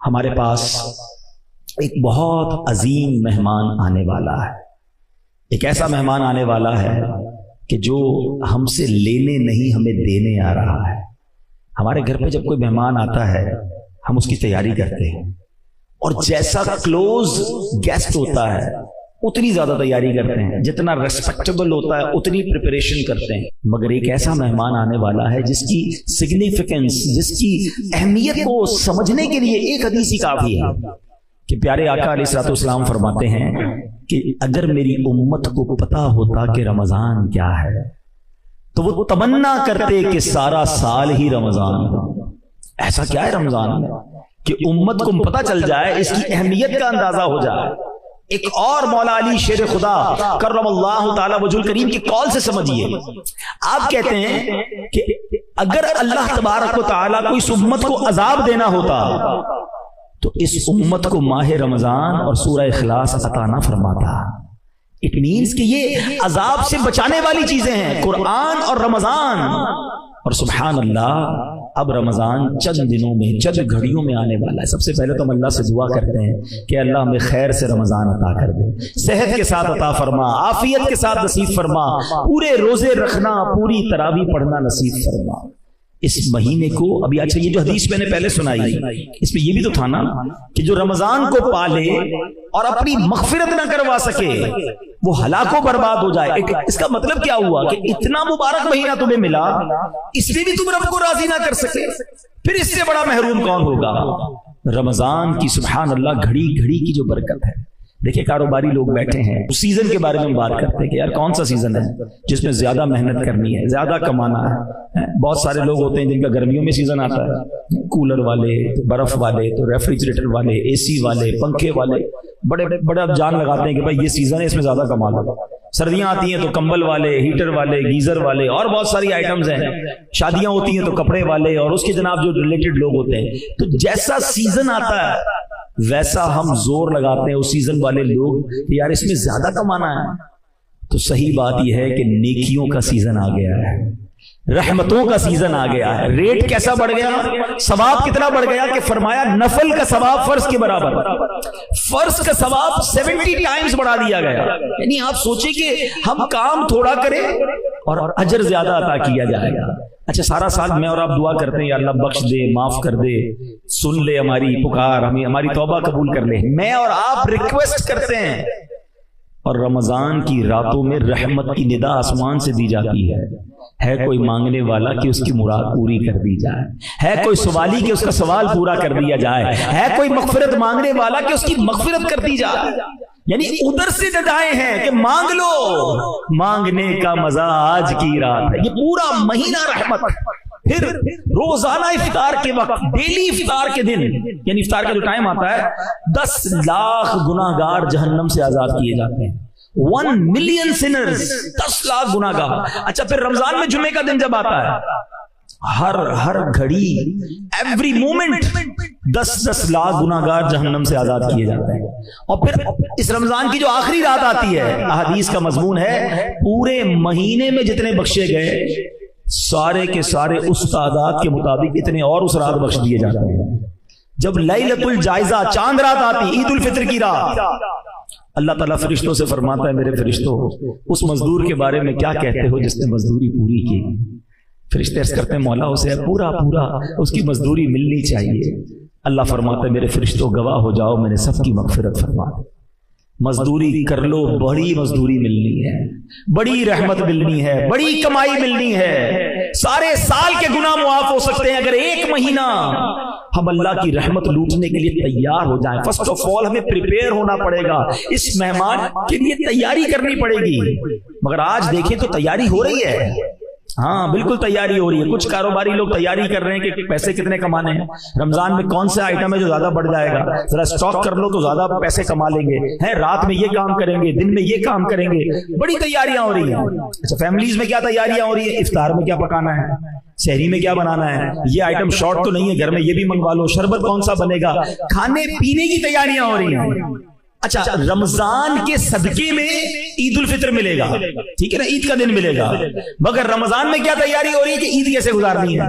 ہمارے پاس ایک بہت عظیم مہمان آنے والا ہے. ایک ایسا مہمان آنے والا ہے کہ جو ہم سے لینے نہیں ہمیں دینے آ رہا ہے. ہمارے گھر پہ جب کوئی مہمان آتا ہے ہم اس کی تیاری کرتے ہیں، اور جیسا کلوز گیسٹ ہوتا ہے اتنی زیادہ تیاری کرتے ہیں، جتنا ریسپیکٹیبل ہوتا ہے اتنی پریپریشن کرتے ہیں. مگر ایک ایسا مہمان آنے والا ہے جس کی سگنیفیکنس، جس کی اہمیت کو سمجھنے کے لیے ایک حدیث ہی کافی ہے کہ پیارے آقا علیہ الصلوۃ والسلام فرماتے ہیں کہ اگر میری امت کو پتا ہوتا کہ رمضان کیا ہے تو وہ تمنا کرتے کہ سارا سال ہی رمضان ہو. ایسا کیا ہے رمضان میں کہ امت کو پتا چل جائے، اس کی اہمیت کا اندازہ ہو جائے. ایک اور مولا علی شیر خدا کرم اللہ تعالی وجہ الکریم کی قول سے سمجھیے. آپ کہتے ہیں کہ اگر اللہ تبارک و تعالی کو اس امت کو عذاب دینا ہوتا تو اس امت کو ماہ رمضان اور سورہ اخلاص عطا نہ فرماتا. اٹ مینس کہ یہ عذاب سے بچانے والی چیزیں ہیں، قرآن اور رمضان. اور سبحان اللہ اب رمضان چند دنوں میں، چند گھڑیوں میں آنے والا ہے. سب سے پہلے تو ہم اللہ سے دعا کرتے ہیں کہ اللہ ہمیں خیر سے رمضان عطا کر دے، صحت کے ساتھ عطا فرما، عافیت کے ساتھ نصیب فرما، پورے روزے رکھنا، پوری تراویح پڑھنا نصیب فرما. اس مہینے کو ابھی اچھا یہ جو حدیث میں نے پہلے سنائی اس میں یہ بھی تو تھا نا کہ جو رمضان کو پالے اور اپنی مغفرت نہ کروا سکے وہ ہلاک و برباد ہو جائے. اس کا مطلب کیا ہوا کہ اتنا مبارک مہینہ تمہیں ملا، اس میں بھی تم رب کو راضی نہ کر سکے، پھر اس سے بڑا محروم کون ہوگا. رمضان کی سبحان اللہ گھڑی گھڑی کی جو برکت ہے. دیکھیں کاروباری لوگ بیٹھے ہیں، اس سیزن کے بارے میں ہم بات کرتے ہیں کہ یار کون سا سیزن ہے جس میں زیادہ محنت کرنی ہے، زیادہ کمانا ہے. بہت سارے لوگ ہوتے ہیں جن کا گرمیوں میں سیزن آتا ہے، کولر والے تو برف والے تو ریفریجریٹر والے، اے سی والے، پنکھے والے، بڑے بڑے جان لگاتے ہیں کہ بھائی یہ سیزن ہے اس میں زیادہ کما لو. سردیاں آتی ہیں تو کمبل والے، ہیٹر والے، گیزر والے اور بہت ساری آئٹمز ہیں. شادیاں ہوتی ہیں تو کپڑے والے اور اس کے جناب جو ریلیٹڈ لوگ ہوتے ہیں. تو جیسا سیزن آتا ہے ویسا ہم زور لگاتے ہیں اس سیزن والے لوگ کہ یار اس میں زیادہ کمانا ہے. تو صحیح بات یہ ہے کہ نیکیوں کا سیزن آ گیا ہے، رحمتوں کا سیزن آ گیا ہے. ریٹ کیسا بڑھ گیا، ثواب کتنا بڑھ گیا کہ فرمایا نفل کا ثواب فرض کے برابر، فرض کا ثواب 70 ٹائمز بڑھا دیا گیا. یعنی آپ سوچیں کہ ہم کام تھوڑا کریں اور اجر زیادہ عطا کیا جائے گا. اچھا سارا سال میں اور آپ دعا کرتے ہیں یا اللہ بخش دے، معاف کر دے، سن لے ہماری پکار، ہمیں ہماری توبہ قبول کر لے. میں اور آپ ریکویسٹ کرتے ہیں، اور رمضان کی راتوں میں رحمت کی ندا آسمان سے دی جاتی ہے کوئی مانگنے والا کہ اس کی مراد پوری کر دی جائے، ہے کوئی سوالی کہ اس کا سوال پورا کر دیا جائے، ہے کوئی مغفرت مانگنے والا کہ اس کی مغفرت کر دی جائے. یعنی ادھر سے ندائیں ہیں کہ مانگ لو، مانگنے کا مزہ آج کی رات ہے. یہ پورا مہینہ رحمت. پھر روزانہ افطار کے وقت، ڈیلی افطار کے دن، یعنی افطار کا جو ٹائم آتا ہے 10 لاکھ گناہگار جہنم سے آزاد کیے جاتے ہیں. 1 ملین سنرز، 10 لاکھ گناہگار. اچھا پھر رمضان میں جمعے کا دن جب آتا ہے ہر گھڑی، ایوری مومنٹ 10 لاکھ گناہگار جہنم سے آزاد کیے جاتے ہیں. اور پھر اس رمضان کی جو آخری رات آتی ہے، احادیث کا مضمون ہے پورے مہینے میں جتنے بخشے گئے سارے کے سارے اس تعداد کے مطابق اتنے اور اس رات بخش دیے جاتے ہیں. جب لیلۃ الجائزہ چاند رات آتی، عید الفطر کی رات، اللہ تعالیٰ فرشتوں سے فرماتا ہے میرے فرشتوں اس مزدور کے بارے میں کیا کہتے ہو جس نے مزدوری پوری کی. فرشتے عرض کرتے ہیں مولا اسے پورا اس کی مزدوری ملنی چاہیے. اللہ فرماتا ہے میرے فرشتوں گواہ ہو جاؤ میں نے سب کی مغفرت فرما دی. مزدوری کر لو، بڑی مزدوری ملنی ہے، بڑی رحمت ملنی ہے، بڑی کمائی ملنی ہے. سارے سال کے گناہ معاف ہو سکتے ہیں اگر ایک مہینہ ہم اللہ کی رحمت لوٹنے کے لیے تیار ہو جائیں. فرسٹ آف آل ہمیں پریپیئر ہونا پڑے گا، اس مہمان کے لیے تیاری کرنی پڑے گی. مگر آج دیکھیں تو تیاری ہو رہی ہے. ہاں بالکل تیاری ہو رہی ہے. کچھ کاروباری لوگ تیاری کر رہے ہیں کہ پیسے کتنے کمانے ہیں، رمضان میں کون سا آئٹم ہے جو زیادہ بڑھ جائے گا، ذرا سٹاک کر لو تو زیادہ پیسے کما لیں گے، ہے رات میں یہ کام کریں گے، دن میں یہ کام کریں گے. بڑی تیاریاں ہو رہی ہیں. اچھا فیملیز میں کیا تیاریاں ہو رہی ہیں، افطار میں کیا پکانا ہے، شہری میں کیا بنانا ہے، یہ آئٹم شارٹ تو نہیں ہے گھر میں یہ بھی منگوا لو، شربت کون سا بنے گا، کھانے پینے کی تیاریاں ہو رہی ہیں. اچھا رمضان کے صدقے میں عید الفطر ملے گا، ٹھیک ہے نا، عید کا دن ملے گا. مگر رمضان میں کیا تیاری ہو رہی ہے کہ عید کیسے گزارنی ہے.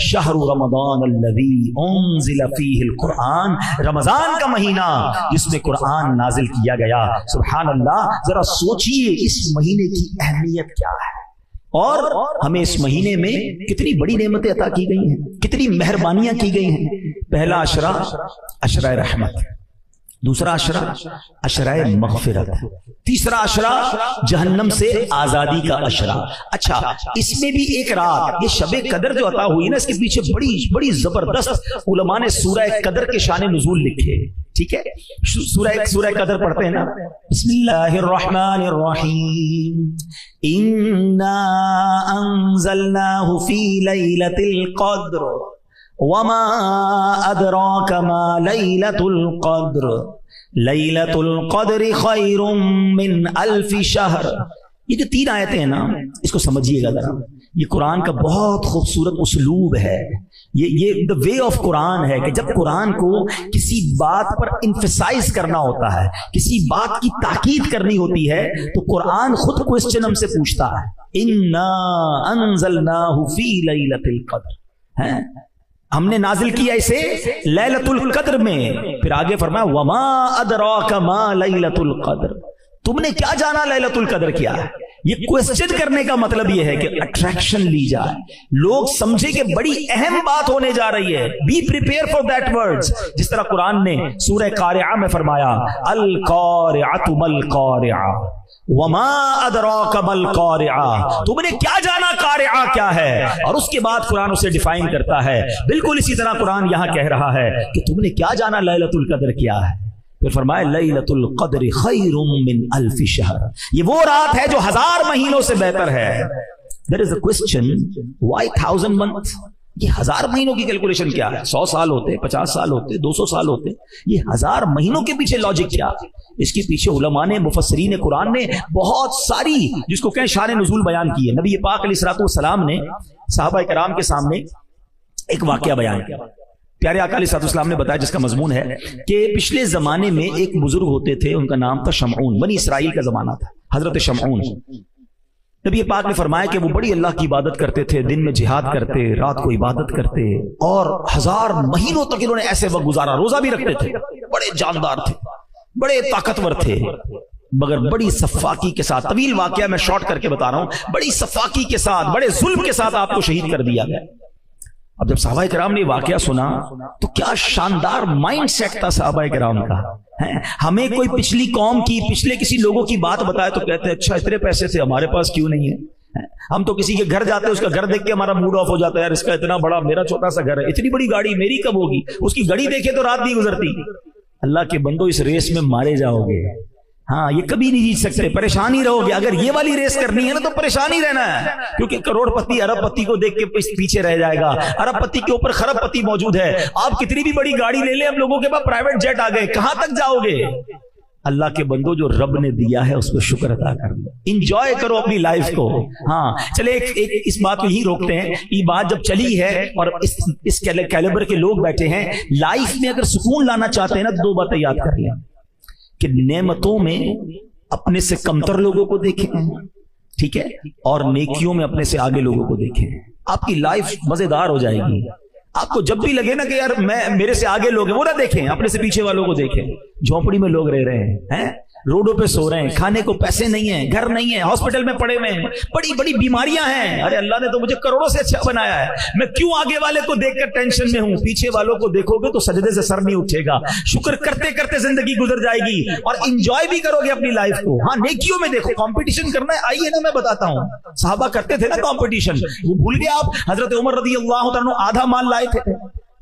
شہر رمضان الذی انزل فیہ القرآن، رمضان کا مہینہ جس میں قرآن نازل کیا گیا۔ سبحان اللہ، ذرا سوچئے اس مہینے کی اہمیت کیا ہے، اور ہمیں اس مہینے میں کتنی بڑی نعمتیں عطا کی گئی ہیں، کتنی مہربانیاں کی گئی ہیں۔ پہلا عشرہ عشرہ رحمت، دوسرا عشرہ عشرہ مغفرت، تیسرا عشرہ جہنم سے آزادی کا عشرہ۔ اچھا، اس میں بھی ایک رات، یہ شب قدر جو عطا ہوئی نا، اس کے پیچھے بڑی زبردست علماء نے سورہ قدر کے شان نزول لکھے، ٹھیک ہے؟ سورہ قدر پڑھتے ہیں نا، بسم اللہ الرحمن الرحیم، انا انزلناہ فی لیلۃ القدر وما ادراک ما لیلۃ القدر لیلۃ القدر خیر من الف شہر۔ یہ جو 3 آیتیں ہیں نا، اس کو سمجھیے گا ذرا، یہ قرآن کا بہت خوبصورت اسلوب ہے، یہ the way of قرآن ہے کہ جب قرآن کو کسی بات پر emphasize کرنا ہوتا ہے، کسی بات کی تاکید کرنی ہوتی ہے، تو قرآن خود کوسچن ہم سے پوچھتا ہے، انا انزلناہ فی لیلۃ القدر، ہیں ہم نے نازل کیا اسے لیلۃ القدر میں۔ پھر آگے فرمایا وما ادراک ما لیلۃ القدر، تم نے کیا جانا لیلۃ القدر کیا ہے؟ یہ کوسچن کرنے کا مطلب یہ ہے کہ اٹریکشن لی جائے، لوگ سمجھے کہ بڑی اہم بات ہونے جا رہی ہے، be prepare for that words. جس طرح قرآن نے سورہ قارعہ میں فرمایا القارعۃ ما القارعہ وما ادراک ما القارعہ، تم نے کیا جانا قارعہ کیا ہے، اور اس کے بعد قرآن اسے ڈیفائن کرتا ہے۔ بالکل اسی طرح قرآن یہاں کہہ رہا ہے کہ تم نے کیا جانا لیلۃ القدر کیا ہے۔ پھر فرمایا لیلۃ القدر خیر من الف شہر، یہ وہ رات ہے جو 1000 مہینوں سے بہتر ہے۔ There is a question, why 1000 months؟ یہ 1000 مہینوں کی کیلکولیشن کیا ہے؟ 100 سال ہوتے، 50 سال ہوتے، 200 سال ہوتے، یہ 1000 مہینوں کے پیچھے لاجک کیا؟ اس کے پیچھے علماء نے، مفسرین قرآن نے بہت ساری جس کو کہیں شان نزول بیان کی ہے۔ نبی پاک علیہ الصلوۃ والسلام نے صحابہ کرام کے سامنے ایک واقعہ بیان کیا، پیارے آقا علیہ الصلوۃ والسلام نے بتایا، جس کا مضمون ہے کہ پچھلے زمانے میں ایک بزرگ ہوتے تھے، ان کا نام تھا شمعون، بنی اسرائیل کا زمانہ تھا، حضرت شمعون۔ نبی پاک نے فرمایا کہ وہ بڑی اللہ کی عبادت کرتے تھے، دن میں جہاد کرتے، رات کو عبادت کرتے، اور 1000 مہینوں تک انہوں نے ایسے وقت گزارا، روزہ بھی رکھتے تھے، بڑے جاندار تھے، بڑے طاقتور تھے، مگر بڑی صفاقی کے ساتھ، طویل واقعہ میں شارٹ کر کے بتا رہا ہوں، بڑی صفاقی کے ساتھ، بڑے ظلم کے ساتھ آپ کو شہید کر دیا گیا۔ اب جب صحابہ کرام نے واقعہ سنا تو کیا شاندار مائنڈ سیٹ تھا صحابہ کرام کا۔ ہمیں کوئی پچھلی قوم کی، پچھلے کسی لوگوں کی بات بتائے تو کہتے ہیں اچھا اتنے پیسے تھے ہمارے پاس کیوں نہیں ہے۔ ہم تو کسی کے گھر جاتے ہیں، اس کا گھر دیکھ کے ہمارا موڈ آف ہو جاتا ہے، یار اس کا اتنا بڑا، میرا چھوٹا سا گھر ہے، اتنی بڑی گاڑی میری کب ہوگی، اس کی گاڑی دیکھے تو رات نہیں گزرتی۔ اللہ کے بندو، اس ریس میں مارے جاؤ گے، ہاں یہ کبھی نہیں جیت سکتے، پریشان ہی رہو گے۔ اگر یہ والی ریس کرنی ہے نا تو پریشان ہی رہنا ہے، کیونکہ کروڑ پتی ارب پتی کو دیکھ کے پیچھے رہ جائے گا، ارب پتی کے اوپر خرب پتی موجود ہے۔ آپ کتنی بھی بڑی گاڑی لے لیں، ہم لوگوں کے پاس پرائیویٹ جیٹ آ گئے، کہاں تک جاؤ گے؟ اللہ کے بندو، جو رب نے دیا ہے اس پہ شکر ادا کر لو، انجوائے کرو اپنی لائف کو۔ ہاں چلے ایک اس بات کو یہی روکتے ہیں، یہ بات جب چلی ہے اور اس کیلیبر کے لوگ بیٹھے ہیں، لائف میں اگر سکون لانا چاہتے ہیں نا، 2 باتیں یاد کر لیں کہ نعمتوں میں اپنے سے کمتر لوگوں کو دیکھیں، ٹھیک ہے، اور نیکیوں میں اپنے سے آگے لوگوں کو دیکھیں، آپ کی لائف مزیدار ہو جائے گی۔ آپ کو جب بھی لگے نا کہ یار میرے سے آگے لوگ ہیں، وہ نہ دیکھیں، اپنے سے پیچھے والوں کو دیکھیں۔ جھونپڑی میں لوگ رہ رہے ہیں، روڈوں پہ سو رہے ہیں، کھانے کو پیسے نہیں ہیں، گھر نہیں ہے، ہاسپٹل میں پڑے ہوئے ہیں، بڑی بڑی بیماریاں ہیں۔ ارے اللہ نے تو مجھے کروڑوں سے اچھا بنایا ہے، میں کیوں آگے والے کو دیکھ کر ٹینشن میں ہوں؟ پیچھے والوں کو دیکھو گے تو سجدے سے سر نہیں اٹھے گا، شکر کرتے کرتے زندگی گزر جائے گی، اور انجوائے بھی کرو گے اپنی لائف کو۔ ہاں نیکیوں میں دیکھو، کمپٹیشن کرنا ہے، آئیے نا میں بتاتا ہوں، صحابہ کرتے تھے نا کمپٹیشن، وہ بھول گئے آپ؟ حضرت عمر رضی اللہ عنہ آدھا مال لائے تھے،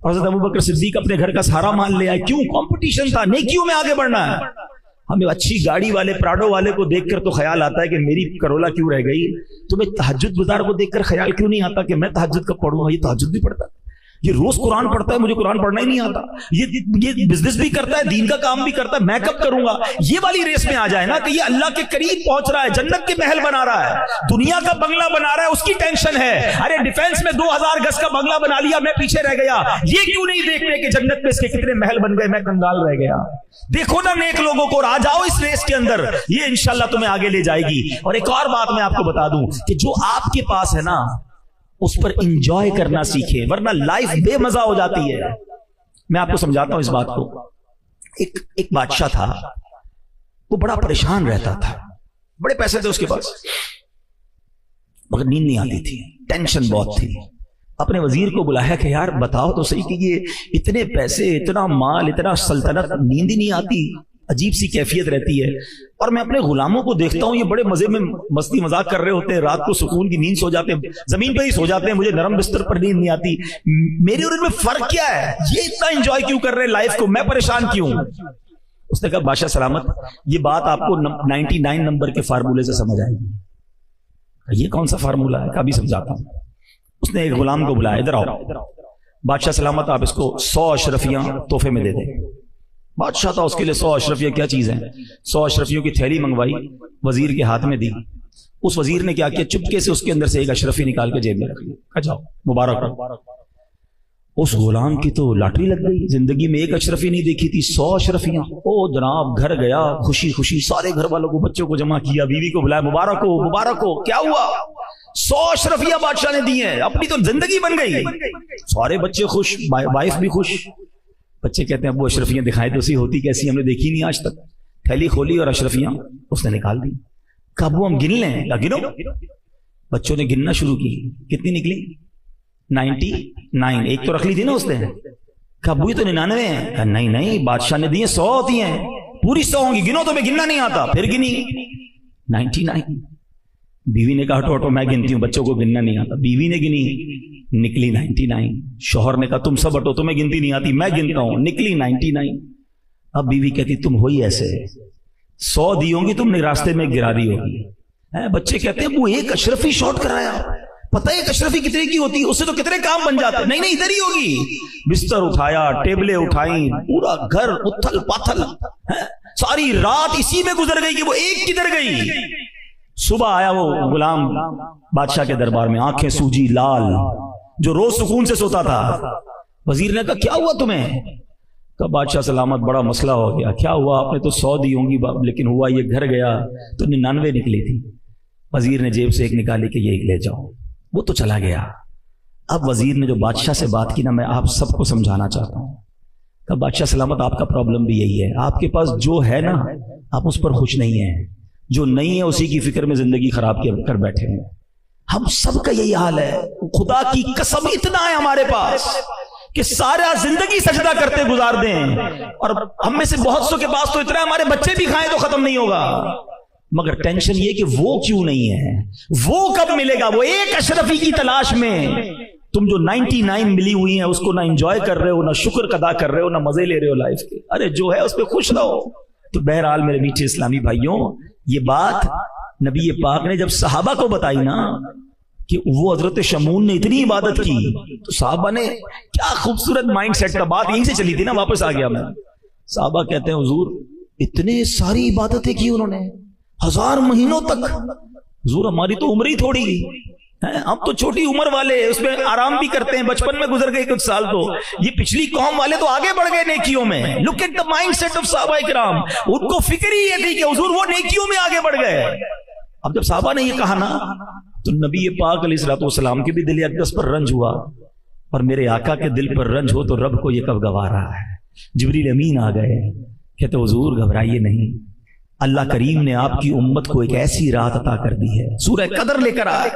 حضرت ابوبکر صدیق اپنے گھر کا سارا مال لے آئے، کیوں؟ کمپٹیشن تھا، نیکیوں میں آگے بڑھنا ہے۔ ہمیں اچھی گاڑی والے، پراڈو والے کو دیکھ کر تو خیال آتا ہے کہ میری کرولا کیوں رہ گئی، تمہیں تہجد گزار کو دیکھ کر خیال کیوں نہیں آتا کہ میں تہجد کب پڑھوں گا؟ یہ تہجد بھی پڑھتا ہے، یہ روز قرآن پڑھتا ہے، مجھے قرآن پڑھنا ہی نہیں آتا، یہ بزنس بھی کرتا ہے، دین کا کام بھی کرتا ہے، میں کب کروں گا؟ یہ والی ریس میں آ جائے نا کہ یہ اللہ کے قریب پہنچ رہا ہے، جنت کے محل بنا رہا ہے، دنیا کا بنگلہ بنا رہا ہے، اس کی ٹینشن ہے۔ ارے ڈیفینس میں 2000 گز کا بنگلہ بنا لیا، میں پیچھے رہ گیا، یہ کیوں نہیں دیکھتے کہ جنت میں اس کے کتنے محل بن گئے، میں کنگال رہ گیا؟ دیکھو نا نیک لوگوں کو، اور آ جاؤ اس ریس کے اندر، یہ انشاءاللہ تمہیں آگے لے جائے گی۔ اور ایک اور بات میں آپ کو بتا دوں کہ جو آپ کے پاس ہے نا، اس پر انجوائے کرنا سیکھیں، ورنہ لائف بے مزہ ہو جاتی ہے۔ میں آپ کو سمجھاتا ہوں اس بات کو۔ ایک بادشاہ تھا، وہ بڑا پریشان رہتا تھا، بڑے پیسے تھے اس کے پاس، مگر نیند نہیں آتی تھی، ٹینشن بہت تھی۔ اپنے وزیر کو بلایا کہ یار بتاؤ تو صحیح کہ یہ اتنے پیسے، اتنا مال، اتنا سلطنت، نیند ہی نہیں آتی، عجیب سی کیفیت رہتی ہے، اور میں اپنے غلاموں کو دیکھتا ہوں یہ بڑے مزے میں مستی مذاق کر رہے ہوتے ہیں، رات کو سکون کی نیند سو جاتے ہیں، زمین پہ ہی سو جاتے ہیں، مجھے نرم بستر پر نیند نہیں آتی۔ میرے اور ان میں فرق کیا ہے؟ یہ اتنا انجوائے کیوں کر رہے ہیں لائف کو، میں پریشان کیوں؟ اس نے کہا بادشاہ سلامت، یہ بات آپ کو 99 نمبر کے فارمولے سے سمجھ آئے گی۔ یہ کون سا فارمولہ ہے؟ کبھی سمجھاتا ہوں۔ اس نے ایک غلام کو بلایا، ادھر آؤ بادشاہ سلامت، آپ اس کو 100 اشرفیاں تحفے میں دے دیں۔ بادشاہ تھا، اس کے لیے 100 اشرفیاں کیا چیز ہیں، 100 اشرفیوں کی تھیلی منگوائی، وزیر کے ہاتھ میں دی۔ اس وزیر نے کیا کیا، چپکے سے اس کے اندر سے ایک اشرفی نکال کے جیب میں رکھ لی، کہا جاؤ مبارک ہو۔ اس غلام کی تو لاٹری لگ گئی، زندگی میں ایک اشرفی نہیں دیکھی تھی، 100 اشرفیاں۔ او جناب، گھر گیا، خوشی خوشی سارے گھر والوں کو، بچوں کو جمع کیا، بیوی کو بلایا، مبارک ہو مبارک ہو۔ کیا ہوا؟ 100 اشرفیاں بادشاہ نے دی ہیں، اپنی تو زندگی بن گئی، سارے بچے خوش، وائف بھی خوش۔ بچے کہتے ہیں ابو اشرفیاں دکھائے تو اسی ہوتی کیسی، ہم نے دیکھی نہیں آج تک۔ تھیلی کھولی اور اشرفیاں اس نے نکال دی۔ کہا ابو ہم گن لیں؟ کہا گنو۔ بچوں نے گننا شروع کی، کتنی نکلی؟ 99۔ ایک تو رکھ لی تھی نا اس نے۔ کہا ابو یہ تو 99 ہیں۔ کہا نہیں نہیں، بادشاہ نے دی ہیں 100 ہوتی ہیں، پوری 100 ہوں گی، گنو تو میں گننا نہیں آتا۔ پھر گنی 99۔ بیوی نے کہا ہٹو ہٹو میں گنتی ہوں، بچوں کو گننا نہیں آتا۔ بیوی نے گنی، نکلی 99۔ شوہر نے کہا تم سب ہٹو، تمہیں گنتی نہیں آتی، میں گنتا ہوں، نکلی 99۔ اب بیوی کہتی تم ہوئی ایسے، 100 دی ہوں گی تم نے، راستے میں گرا دی ہوگی۔ بچے کہتے ہیں وہ ایک اشرفی شارٹ کرایا، پتہ ہے ایک اشرفی کتنے کی ہوتی ہے، اس سے تو کتنے کام بن جاتے۔ نہیں نہیں ادھر ہی ہوگی۔ بستر اٹھایا، ٹیبلیں اٹھائیں، پورا گھر اتھل پاتھل، ساری رات اسی میں گزر گئی کہ وہ ایک کدھر گئی۔ صبح آیا وہ غلام بادشاہ کے دربار میں، آنکھیں سوجی لال، جو روز سکون سے سوتا تھا۔ وزیر نے کہا کیا ہوا تمہیں؟ کہا بادشاہ سلامت بڑا مسئلہ ہو گیا۔ کیا ہوا؟ آپ نے تو 100 دی ہوں گی لیکن ہوا یہ گھر گیا تو 99 نکلی تھی۔ وزیر نے جیب سے ایک نکالی کہ یہ ایک لے جاؤ، وہ تو چلا گیا۔ اب وزیر نے جو بادشاہ سے بات کی نا، میں آپ سب کو سمجھانا چاہتا ہوں۔ کہا بادشاہ سلامت آپ کا پرابلم بھی یہی ہے، آپ کے پاس جو ہے نا آپ اس پر خوش نہیں ہیں، جو نہیں ہے اسی کی فکر میں زندگی خراب کر بیٹھے ہیں۔ ہم سب کا یہی حال ہے، خدا کی قسم اتنا ہے ہمارے پاس کہ سارا زندگی سجدہ کرتے گزار دیں، اور ہم میں سے بہت سو کے پاس تو اتنا ہے ہمارے بچے بھی کھائیں تو ختم نہیں ہوگا، مگر ٹینشن یہ کہ وہ کیوں نہیں ہے، وہ کب ملے گا۔ وہ ایک اشرفی کی تلاش میں تم جو 99 ملی ہوئی ہیں اس کو نہ انجوائے کر رہے ہو، نہ شکر ادا کر رہے ہو، نہ مزے لے رہے ہو لائف کے۔ ارے جو ہے اس پہ خوش رہو۔ تو بہرحال میرے میٹھے اسلامی بھائیوں، یہ بات نبی پاک نے جب صحابہ کو بتائی نا کہ وہ حضرت شمعون نے اتنی عبادت کی، تو صحابہ نے کیا خوبصورت مائنڈ سیٹ تھا، بات یہیں سے چلی تھی نا، واپس آ گیا میں۔ صحابہ کہتے ہیں حضور اتنے ساری عبادتیں کی انہوں نے 1000 مہینوں تک۔ حضور ہماری تو عمر ہی تھوڑی، ہم تو چھوٹی عمر والے، اس میں آرام بھی کرتے ہیں، بچپن میں گزر گئے کچھ سال، تو یہ پچھلی قوم والے تو آگے بڑھ گئے نیکیوں میں۔ Look at the mind set of صحابہ کرام، ان کو فکر ہی یہ تھی کہ حضور وہ نیکیوں میں آگے بڑھ گئے۔ اب جب صحابہ نے یہ کہا نا تو نبی پاک علیہ الصلوۃ والسلام کے بھی دل اقدس پر رنج ہوا، اور میرے آقا کے دل پر رنج ہو تو رب کو یہ کب گوا رہا ہے۔ جبریل امین آ گئے، کہتے حضور گھبرائیے نہیں، اللہ کریم نے آپ کی امت کو ایک ایسی رات عطا کر دی ہے، سورہ قدر لے کر آئے،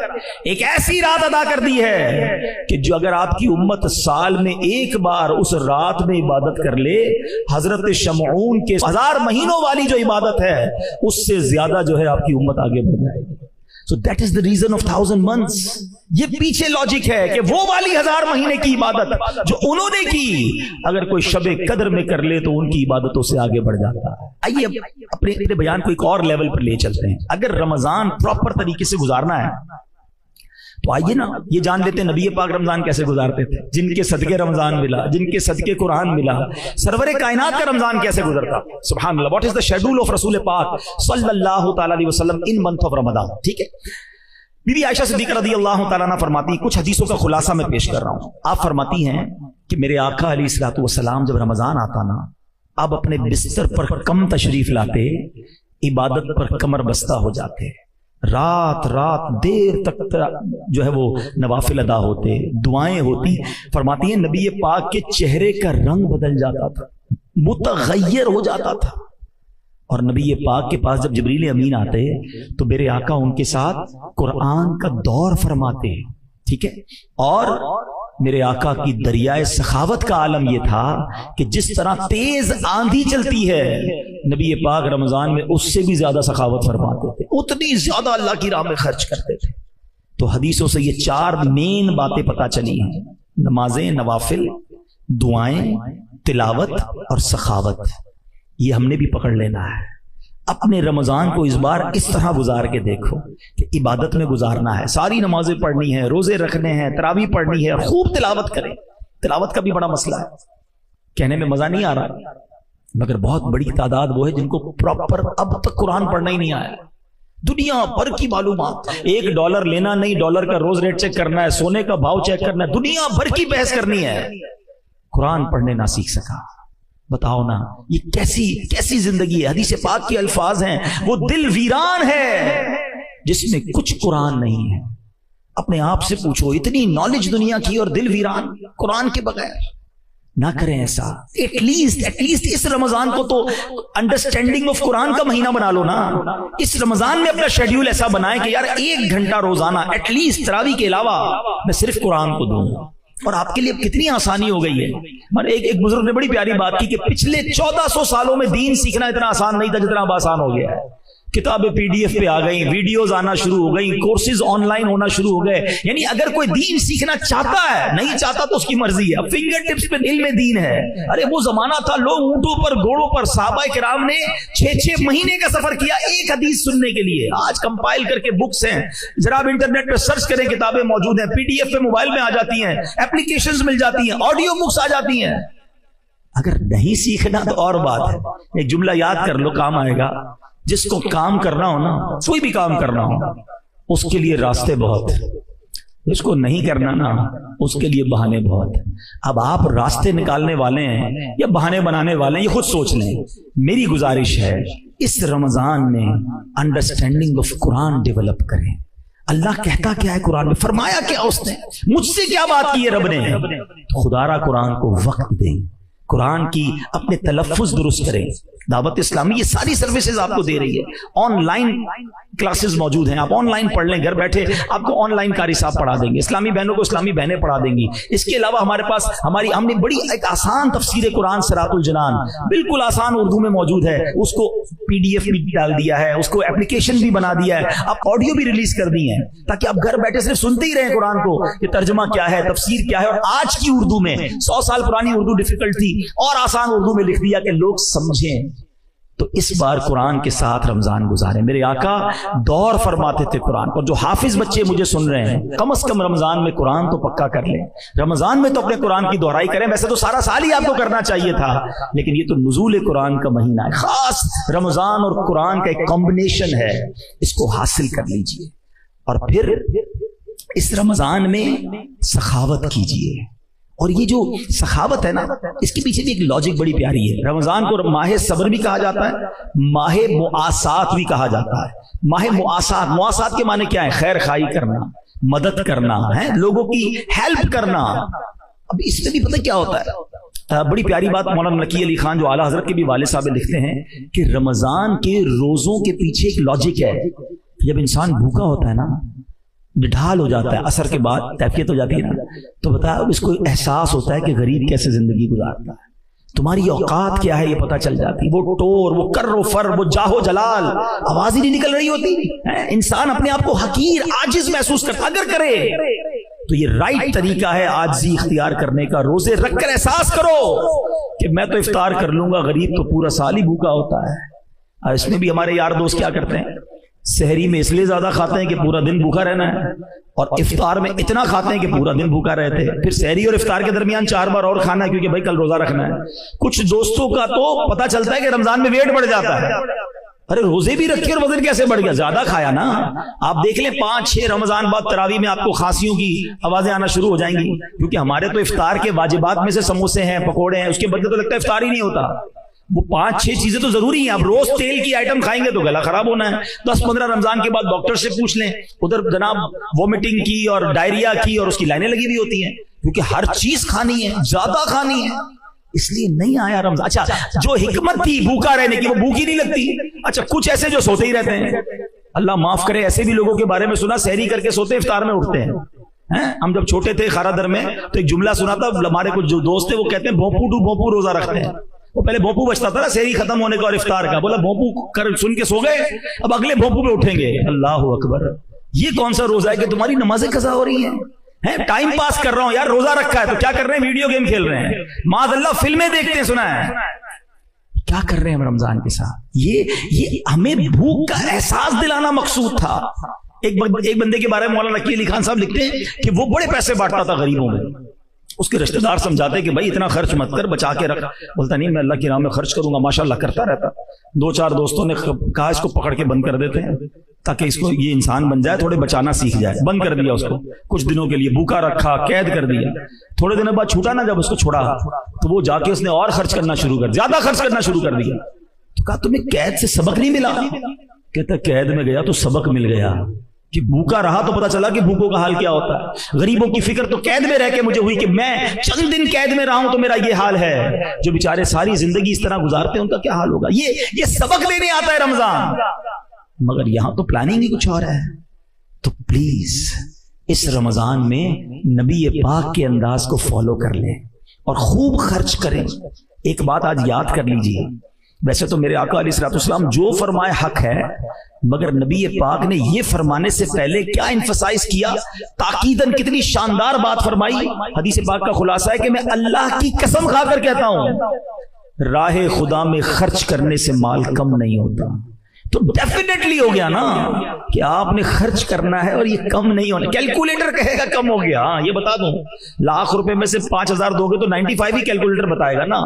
ایک ایسی رات عطا کر دی ہے کہ جو اگر آپ کی امت سال میں ایک بار اس رات میں عبادت کر لے، حضرت شمعون کے 1000 مہینوں والی جو عبادت ہے اس سے زیادہ جو ہے آپ کی امت آگے بڑھ جائے گی۔ So that is the reason of 1000 months۔ یہ پیچھے لاجک ہے کہ وہ والی 1000 مہینے کی عبادت جو انہوں نے کی، اگر کوئی شب قدر میں کر لے تو ان کی عبادتوں سے آگے بڑھ جاتا ہے۔ آئیے اپنے بیان کو ایک اور لیول پر لے چلتے ہیں۔ اگر رمضان پراپر طریقے سے گزارنا ہے تو آئیے نا یہ جان لیتے ہیں نبی پاک رمضان کیسے گزارتے تھے، جن کے صدقے رمضان ملا، جن کے صدقے قرآن ملا، سرور کائنات کا رمضان کیسے گزرتا۔ سبحان اللہ، what is the schedule of رسول پاک صلی اللہ تعالی علیہ وسلم ان منتھ آف رمضان۔ ٹھیک ہے، بی بی عائشہ صدیقہ رضی اللہ تعالیٰ عنہ فرماتی، کچھ حدیثوں کا خلاصہ میں پیش کر رہا ہوں۔ آپ فرماتی ہیں کہ میرے آقا علیہ الصلوۃ والسلام جب رمضان آتا نا، آپ اپنے بستر پر کم تشریف لاتے، عبادت پر کمر بستہ ہو جاتے، رات رات دیر تک جو ہے وہ نوافل ادا ہوتے، دعائیں ہوتی. فرماتی ہیں نبی پاک کے چہرے کا رنگ بدل جاتا تھا، متغیر ہو جاتا تھا. اور نبی پاک کے پاس جب جبریل امین آتے تو میرے آقا ان کے ساتھ قرآن کا دور فرماتے. ٹھیک ہے. اور میرے آقا کی دریائے سخاوت کا عالم یہ تھا کہ جس طرح تیز آندھی چلتی ہے، نبی پاک رمضان میں اس سے بھی زیادہ سخاوت فرماتے تھے، اتنی زیادہ اللہ کی راہ میں خرچ کرتے تھے. تو حدیثوں سے یہ 4 مین باتیں پتہ چلی ہیں: نمازیں، نوافل، دعائیں، تلاوت اور سخاوت. یہ ہم نے بھی پکڑ لینا ہے. اپنے رمضان کو اس بار اس طرح گزار کے دیکھو کہ عبادت میں گزارنا ہے، ساری نمازیں پڑھنی ہیں، روزے رکھنے ہیں، تراویح پڑھنی ہے، خوب تلاوت کریں. تلاوت کا بھی بڑا مسئلہ ہے، کہنے میں مزہ نہیں آ رہا، مگر بہت بڑی تعداد وہ ہے جن کو پراپر اب تک قرآن پڑھنا ہی نہیں آیا. دنیا بھر کی معلومات، $1 لینا نہیں، ڈالر کا روز ریٹ چیک کرنا ہے، سونے کا بھاؤ چیک کرنا ہے، دنیا بھر کی بحث کرنی ہے، قرآن پڑھنے نہ سیکھ سکا. بتاؤ نا یہ کیسی زندگی ہے. حدیث پاک کے الفاظ ہیں وہ دل ویران ہے جس میں کچھ قرآن نہیں ہے. اپنے آپ سے پوچھو، اتنی نالج دنیا کی اور دل ویران قرآن کے بغیر. نہ کریں ایسا. ایٹ لیسٹ اس رمضان کو تو انڈرسٹینڈنگ آف قرآن کا مہینہ بنا لو نا. اس رمضان میں اپنا شیڈیول ایسا بنائیں کہ یار 1 گھنٹہ روزانہ ایٹ لیسٹ تراویح کے علاوہ میں صرف قرآن کو دوں. اور آپ کے لیے کتنی آسانی ہو گئی ہے. ایک بزرگ نے بڑی پیاری بات کی کہ پچھلے 1400 سالوں میں دین سیکھنا اتنا آسان نہیں تھا جتنا اب آسان ہو گیا ہے. کتابیں PDF پہ آ گئیں، ویڈیوز آنا شروع ہو گئیں، کورسز آن لائن ہونا شروع ہو گئے. یعنی اگر کوئی دین سیکھنا چاہتا ہے، نہیں چاہتا تو اس کی مرضی ہے. فنگر ٹپس پہ دل میں دین ہے. ارے وہ زمانہ تھا لوگ اونٹوں پر، گھوڑوں پر، صحابہ کرام نے 6 مہینے کا سفر کیا ایک حدیث سننے کے لیے. آج کمپائل کر کے بکس ہیں، ذرا آپ انٹرنیٹ پہ سرچ کریں، کتابیں موجود ہیں، PDF پہ موبائل میں آ جاتی ہیں، اپلیکیشنز مل جاتی ہیں، آڈیو بکس آ جاتی ہیں. اگر نہیں سیکھنا تو اور بات ہے. ایک جملہ یاد کر لو، کام آئے گا. جس کو کام کرنا ہو نا، کوئی بھی کام کرنا ہو، اس کے لیے راستے بہت ہیں. جس کو نہیں کرنا نا، اس کے لیے بہانے بہت ہیں. اب آپ راستے نکالنے والے ہیں یا بہانے بنانے والے ہیں، یہ خود سوچ لیں. میری گزارش ہے اس رمضان میں انڈرسٹینڈنگ آف قرآن ڈیولپ کریں. اللہ کہتا کیا ہے قرآن میں، فرمایا کیا اس نے، مجھ سے کیا بات کی ہے رب نے. خدا را قرآن کو وقت دیں، قرآن کی اپنے تلفظ درست کریں. دعوت اسلامی یہ ساری سروسز آپ کو دے رہی ہے. آن لائن کلاسز موجود ہیں، آپ آن لائن پڑھ لیں گھر بیٹھے. آپ کو آن لائن قاری صاحب پڑھا دیں گے، اسلامی بہنوں کو اسلامی بہنیں پڑھا دیں گی. اس کے علاوہ ہمارے پاس ہم نے بڑی ایک آسان تفسیر قرآن صراط الجنان بالکل آسان اردو میں موجود ہے. اس کو PDF بھی ڈال دیا ہے، اس کو اپلیکیشن بھی بنا دیا ہے، آپ آڈیو بھی ریلیز کر دی ہیں تاکہ آپ گھر بیٹھے صرف سنتے ہی رہیں قرآن کو کہ ترجمہ کیا ہے، تفسیر کیا ہے. اور آج کی اردو میں 100 سال پرانی اردو ڈیفیکلٹ تھی اور آسان اردو میں لکھ دیا کہ لوگ سمجھیں. تو اس بار قرآن کے ساتھ رمضان گزاریں. میرے آقا دور فرماتے تھے قرآن کو. جو حافظ بچے مجھے سن رہے ہیں، کم از کم رمضان میں قرآن تو پکا کر لیں. رمضان میں تو اپنے قرآن کی دہرائی کریں. ویسے تو سارا سال ہی آپ کو کرنا چاہیے تھا، لیکن یہ تو نزول قرآن کا مہینہ ہے. خاص رمضان اور قرآن کا ایک کمبینیشن ہے، اس کو حاصل کر لیجئے. اور پھر اس رمضان میں سخاوت کیجئے. اور یہ جو سخاوت ہے نا، اس کے پیچھے بھی ایک لاجک بڑی پیاری ہے. رمضان کو ماہ صبر بھی کہا جاتا ہے، ماہ مواسات بھی کہا جاتا ہے. ماہ مواسات کے معنی کیا ہے؟ خیر خواہی کرنا، مدد کرنا ہے، لوگوں کی ہیلپ کرنا. اب اس میں بھی پتہ کیا ہوتا ہے، بڑی پیاری بات مولانا نقی علی خان جو اعلیٰ حضرت کے بھی والد صاحب لکھتے ہیں کہ رمضان کے روزوں کے پیچھے ایک لاجک ہے. جب انسان بھوکا ہوتا ہے نا، ڈھال ہو جاتا ہے، عصر کے بعد کیفیت ہو جاتی ہے نا، تو بتا اب اس کو احساس ہوتا ہے کہ غریب کیسے زندگی گزارتا ہے. تمہاری اوقات کیا ہے یہ پتہ چل جاتی. وہ ٹور، وہ کر و فر، وہ جاہو جلال، آواز ہی نہیں نکل رہی ہوتی. انسان اپنے آپ کو حقیر، عاجز محسوس کرتا. اگر کرے تو یہ رائٹ طریقہ ہے عاجزی اختیار کرنے کا. روزے رکھ کر احساس کرو کہ میں تو افطار کر لوں گا، غریب تو پورا سال ہی بھوکا ہوتا ہے. اور اس میں بھی ہمارے یار دوست کیا کرتے ہیں، سحری میں اس لیے زیادہ کھاتے ہیں کہ پورا دن بھوکا رہنا ہے، اور افطار میں اتنا کھاتے ہیں کہ پورا دن بھوکا رہتے ہیں. پھر سحری اور افطار کے درمیان 4 بار اور کھانا ہے کیونکہ بھائی کل روزہ رکھنا ہے. کچھ دوستوں کا تو پتہ چلتا ہے کہ رمضان میں ویٹ بڑھ جاتا ہے. ارے روزے بھی رکھے اور وزن کیسے بڑھ گیا؟ زیادہ کھایا نا. آپ دیکھ لیں 5-6 رمضان بعد تراویح میں آپ کو کھانسیوں کی آوازیں آنا شروع ہو جائیں گی، کیونکہ ہمارے تو افطار کے واجبات میں سے سموسے ہیں، پکوڑے ہیں، اس کے بدلے تو لگتا ہے افطار ہی نہیں ہوتا. وہ 5-6 چیزیں تو ضروری ہیں. آپ روز تیل کی آئٹم کھائیں گے تو گلا خراب ہونا ہے. 10-15 رمضان کے بعد ڈاکٹر سے پوچھ لیں, ادھر جناب وومٹنگ کی اور ڈائریا کی اور اس کی لائنیں لگی ہوئی ہوتی ہیں, کیونکہ ہر چیز کھانی ہے, زیادہ کھانی ہے, اس لیے نہیں آیا رمضان. اچھا جو حکمت تھی بھوکا رہنے کی, وہ بھوک ہی نہیں لگتی. اچھا کچھ ایسے جو سوتے ہی رہتے ہیں, اللہ معاف کرے, ایسے بھی لوگوں کے بارے میں سنا سحری کر کے سوتے افطار میں اٹھتے ہیں. ہم جب چھوٹے تھے خارا در میں تو ایک جملہ سنا تھا, ہمارے کچھ جو دوست تھے وہ کہتے ہیں بھونپو ٹو بھونپو روزہ رکھتے ہیں. وہ پہلے بھونپو بچتا تھا نا سحری ختم ہونے کا اور افطار کا, بولا بھونپو کر سن کے سو گئے, اب اگلے بھونپو پہ اٹھیں گے. اللہ اکبر, یہ کون سا روزہ ہے کہ تمہاری نمازیں قضا ہو رہی ہیں؟ ٹائم پاس کر رہا ہوں یار, روزہ رکھا ہے تو کیا کر رہے ہیں؟ ویڈیو گیم کھیل رہے ہیں, معاذ اللہ فلمیں دیکھتے ہیں, سنا ہے کیا کر رہے ہیں ہم رمضان کے ساتھ. یہ ہمیں بھوک کا احساس دلانا مقصود تھا. ایک بندے کے بارے میں مولانا نقی علی خان صاحب لکھتے ہیں کہ وہ بڑے پیسے بانٹتا تھا غریبوں میں. اس کے رشتہ دار سمجھاتے کہ بھائی اتنا خرچ مت کر, بچا کے رکھ. بولتا نہیں میں اللہ کی راہ میں خرچ کروں گا. ماشاءاللہ کرتا رہتا. 2-4 دوستوں نے کہا اس کو پکڑ کے بند کر دیتے ہیں تاکہ اس کو یہ انسان بن جائے, تھوڑے بچانا سیکھ جائے. بند کر دیا اس کو, کچھ دنوں کے لیے بھوکا رکھا, قید کر دیا. تھوڑے دنوں بعد چھوٹا نا, جب اس کو چھوڑا تو وہ جا کے اس نے اور خرچ کرنا شروع کر, زیادہ خرچ کرنا شروع کر دیا. تو کہا تمہیں قید سے سبق نہیں ملا؟ کہتا قید میں گیا تو سبق مل گیا کہ بھوکا رہا تو پتا چلا کہ بھوکوں کا حال کیا ہوتا ہے. غریبوں کی فکر تو قید میں رہ کے مجھے ہوئی کہ میں چند دن قید میں رہا ہوں تو میرا یہ حال ہے. جو بیچارے ساری زندگی اس طرح گزارتے ہیں ان کا کیا حال ہوگا. یہ سبق لینے آتا ہے رمضان. مگر یہاں تو پلاننگ ہی کچھ اور ہے. تو پلیز اس رمضان میں نبی پاک کے انداز کو فالو کر لیں اور خوب خرچ کریں. ایک بات آج یاد کر لیجیے, ویسے تو میرے آقا علیہ الصلوۃ والسلام جو فرمائے حق ہے, مگر نبی پاک نے یہ فرمانے سے پہلے کیا انفسائز کیا, تاکیداً کتنی شاندار بات فرمائی. حدیث پاک کا خلاصہ ہے کہ میں اللہ کی قسم کھا کر کہتا ہوں, راہ خدا میں خرچ کرنے سے مال کم نہیں ہوتا. تو ڈیفینیٹلی ہو گیا نا کہ آپ نے خرچ کرنا ہے اور یہ کم نہیں ہونا. کیلکولیٹر کہے گا کم ہو گیا, ہاں یہ بتا دوں, ₹1,00,000 میں سے 5,000 دو گے تو 95 ہی کیلکولیٹر بتائے گا نا.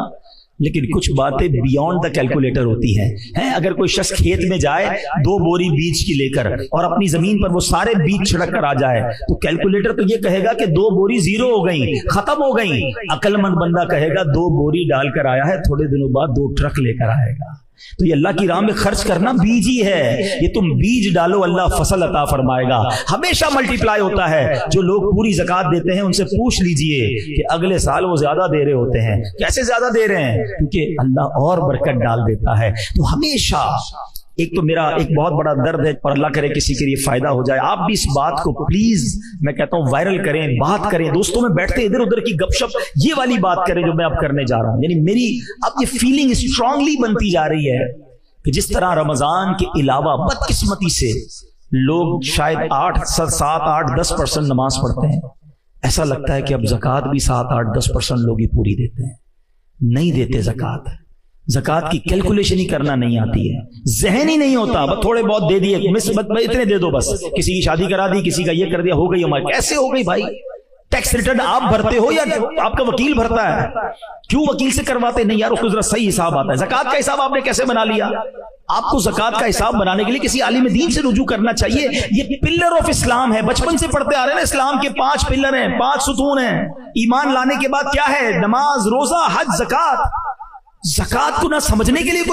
لیکن کچھ باتیں بیونڈ دا کیلکولیٹر ہوتی ہیں. اگر کوئی شخص کھیت میں جائے 2 بوری بیج کی لے کر اور اپنی زمین پر وہ سارے بیج چھڑک کر آ جائے تو کیلکولیٹر تو یہ کہے گا کہ 2 بوری زیرو ہو گئی, ختم ہو گئی. عقل مند بندہ کہے گا 2 بوری ڈال کر آیا ہے, تھوڑے دنوں بعد 2 ٹرک لے کر آئے گا. تو یہ اللہ کی راہ میں خرچ کرنا بیج ہی ہے. یہ تم بیج ڈالو اللہ فصل عطا فرمائے گا, ہمیشہ ملٹی پلائی ہوتا ہے. جو لوگ پوری زکات دیتے ہیں ان سے پوچھ لیجئے کہ اگلے سال وہ زیادہ دے رہے ہوتے ہیں. کیسے زیادہ دے رہے ہیں؟ کیونکہ اللہ اور برکت ڈال دیتا ہے. تو ہمیشہ ایک تو میرا ایک بہت بڑا درد ہے, اور اللہ کرے کسی کے لیے فائدہ ہو جائے. آپ بھی اس بات کو پلیز میں کہتا ہوں وائرل کریں, بات کریں, دوستوں میں بیٹھتے ادھر ادھر کی گپ شپ یہ والی بات کریں جو میں اب کرنے جا رہا ہوں. یعنی میری اب یہ فیلنگ اسٹرانگلی بنتی جا رہی ہے کہ جس طرح رمضان کے علاوہ بدقسمتی سے لوگ شاید 8, 7, 8, 10% نماز پڑھتے ہیں, ایسا لگتا ہے کہ اب زکوٰۃ بھی 7, 8, 10% لوگ ہی پوری دیتے ہیں. نہیں دیتے زکوٰۃ. زکوٰۃ کی کیلکولیشن ہی کرنا نہیں آتی ہے, ذہن ہی نہیں ہوتا. بس تھوڑے بہت دے دیے, اتنے دے دو بس, کسی کی شادی کرا دی, کسی کا یہ کر دیا, ہو گئی ہماری. کیسے ہو گئی بھائی؟ ٹیکس ریٹرن آپ بھرتے ہو یا آپ کا وکیل بھرتا ہے؟ کیوں وکیل سے کرواتے نہیں یار, اس کو ذرا صحیح حساب آتا ہے. زکوٰۃ کا حساب آپ نے کیسے بنا لیا؟ آپ کو زکوٰۃ کا حساب بنانے کے لیے کسی عالم دین سے رجوع کرنا چاہیے. یہ پلر آف اسلام ہے, بچپن سے پڑھتے آ رہے ہیں نا. اسلام کے 5 پلر ہیں, 5 ستون ہیں. ایمان لانے کے بعد کیا ہے؟ نماز, روزہ, حج, زکوٰۃ. زکوٰۃ کو نہ سمجھنے کے لیے